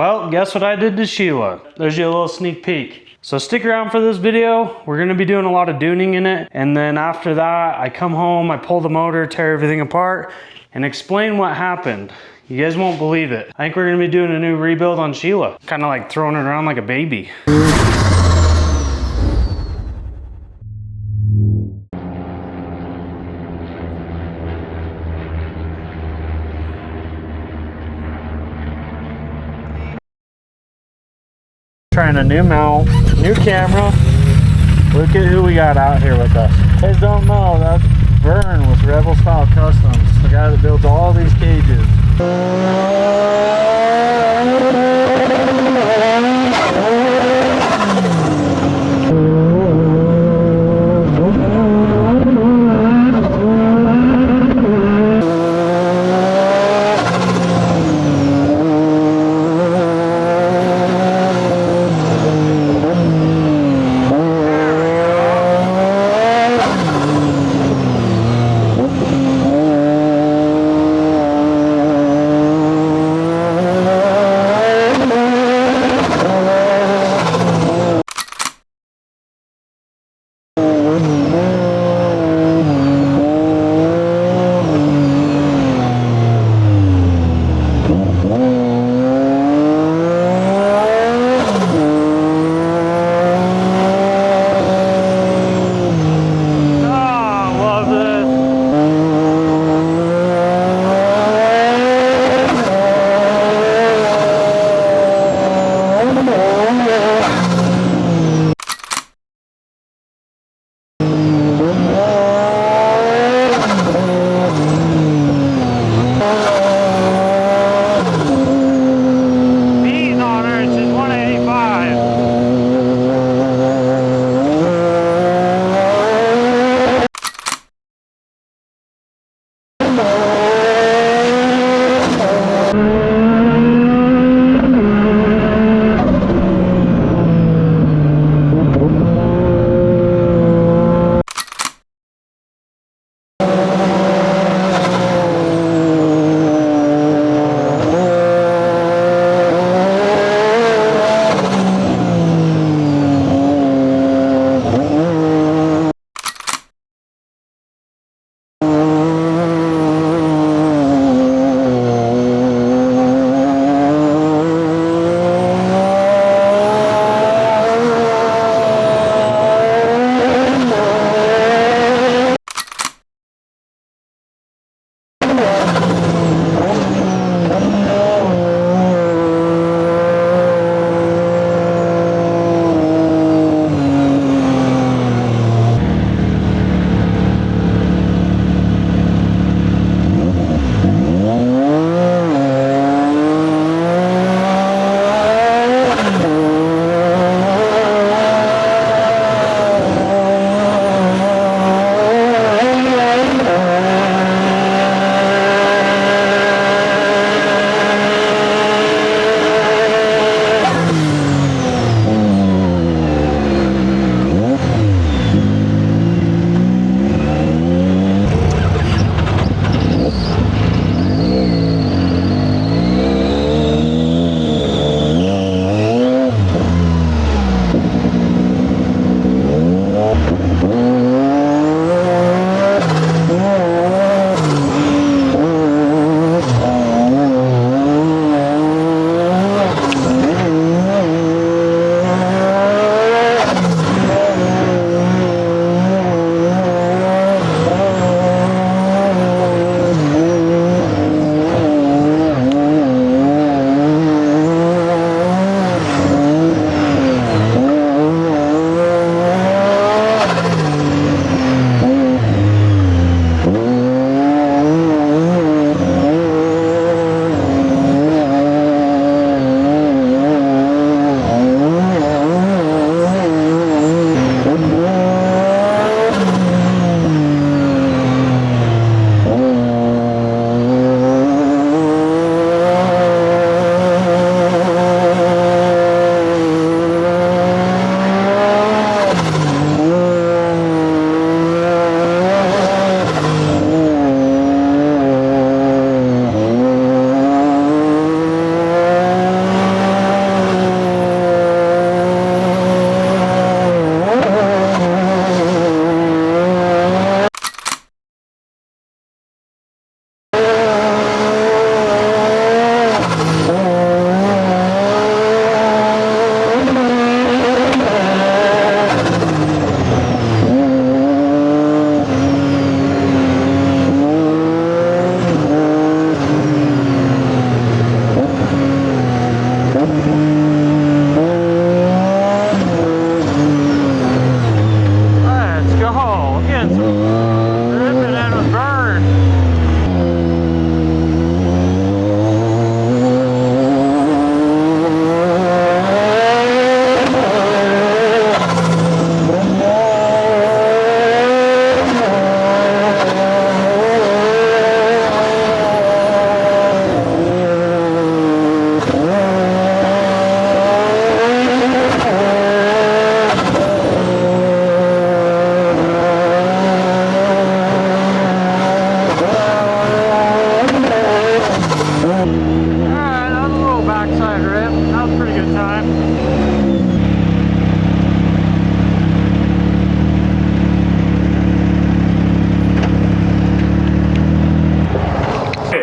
Well, guess what I did to Sheila? There's your little sneak peek. So stick around for this video. We're gonna be doing a lot of duning in it. And then after that, I come home, I pull the motor, tear everything apart, and explain what happened. You guys won't believe it. I think we're gonna be doing a new rebuild on Sheila. Kind of like throwing it around like a baby. Trying a new mount, new camera. Look at who we got out here with us. You guys don't know, that's Vern with Rebel Style Customs, the guy that builds all these cages. Let's go. Get ripping in with Vern.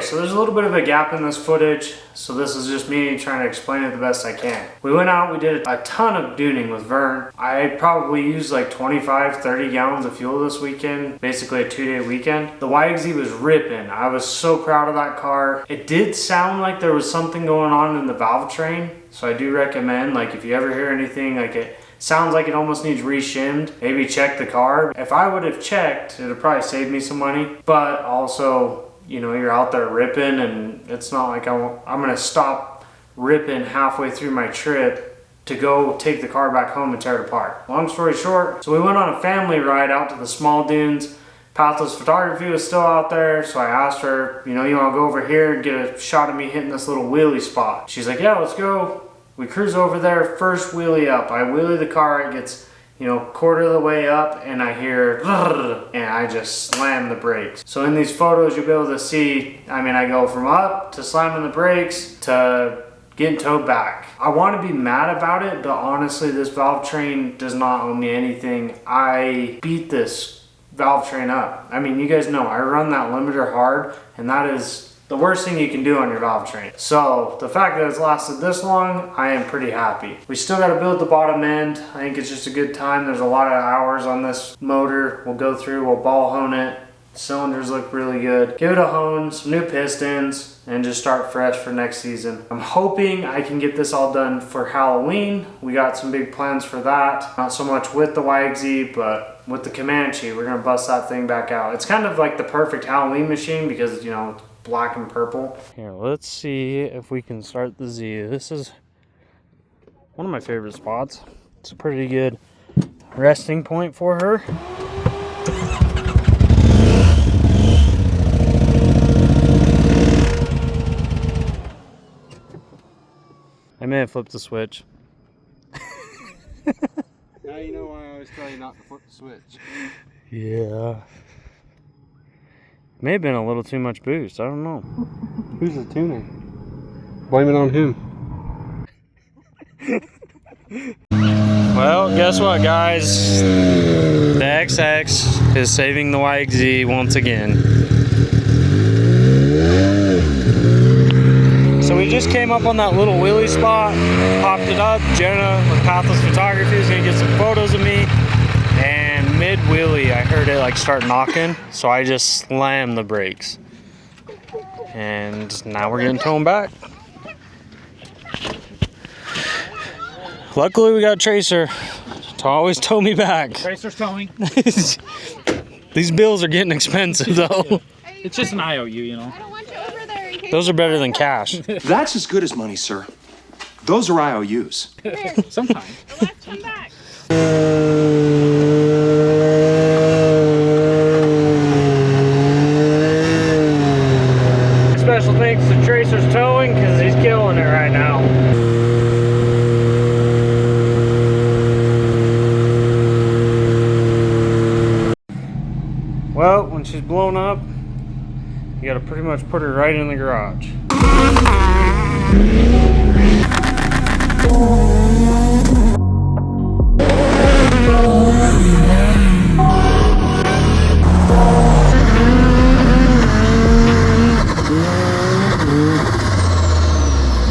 So there's a little bit of a gap in this footage, so this is just me trying to explain it the best I can. We went out, we did a ton of duning with Vern. I probably used like 25-30 gallons of fuel this weekend, basically a 2-day weekend. The YXZ was ripping. I was so proud of that car. It did sound like there was something going on in the valve train, so I do recommend, like, if you ever hear anything like it sounds like it almost needs re-shimmed, maybe check the car. If I would have checked, it would probably save me some money, but also, you know, you're out there ripping, and it's not like I'm gonna stop ripping halfway through my trip to go take the car back home and tear it apart. Long story short, so we went on a family ride out to the small dunes. Pathless Photography was still out there, so I asked her, you know, you wanna go over here and get a shot of me hitting this little wheelie spot? She's like, yeah, let's go. We cruise over there, first wheelie up. I wheelie the car, it gets, you know, quarter of the way up, and I hear, and I just slam the brakes. So in these photos, you'll be able to see, I mean, I go from up to slamming the brakes to getting towed back. I want to be mad about it, but honestly, this valve train does not owe me anything. I beat this valve train up. I mean, you guys know, I run that limiter hard, and that is the worst thing you can do on your valve train. So the fact that it's lasted this long, I am pretty happy. We still got to build the bottom end. I think it's just a good time. There's a lot of hours on this motor. We'll go through, we'll ball hone it. Cylinders look really good. Give it a hone, some new pistons, and just start fresh for next season. I'm hoping I can get this all done for Halloween. We got some big plans for that. Not so much with the YXZ, but with the Comanche, we're gonna bust that thing back out. It's kind of like the perfect Halloween machine because, you know, black and purple. Here, let's see if we can start the Z. This is one of my favorite spots. It's a pretty good resting point for her. I may have flipped the switch. Now you know why I always tell you not to flip the switch. Yeah. May have been a little too much boost. I don't know. Who's the tuner? Blame it on him. Well, guess what, guys? The XX is saving the YXZ once again. So we just came up on that little wheelie spot, popped it up. Jenna with Pathless Photography is gonna get some photos of me. And mid-wheelie, I heard it like start knocking, so I just slammed the brakes. And now we're getting towed back. Luckily we got Tracer to always tow me back. Tracer's towing. These bills are getting expensive though. It's just an IOU, you know. I don't want you over there in case. Those are better than cash. That's as good as money, sir. Those are IOUs. Sometimes. Let's come back. Special thanks to Tracer's Towing because he's killing it right now. Well, when she's blown up, you gotta pretty much put her right in the garage.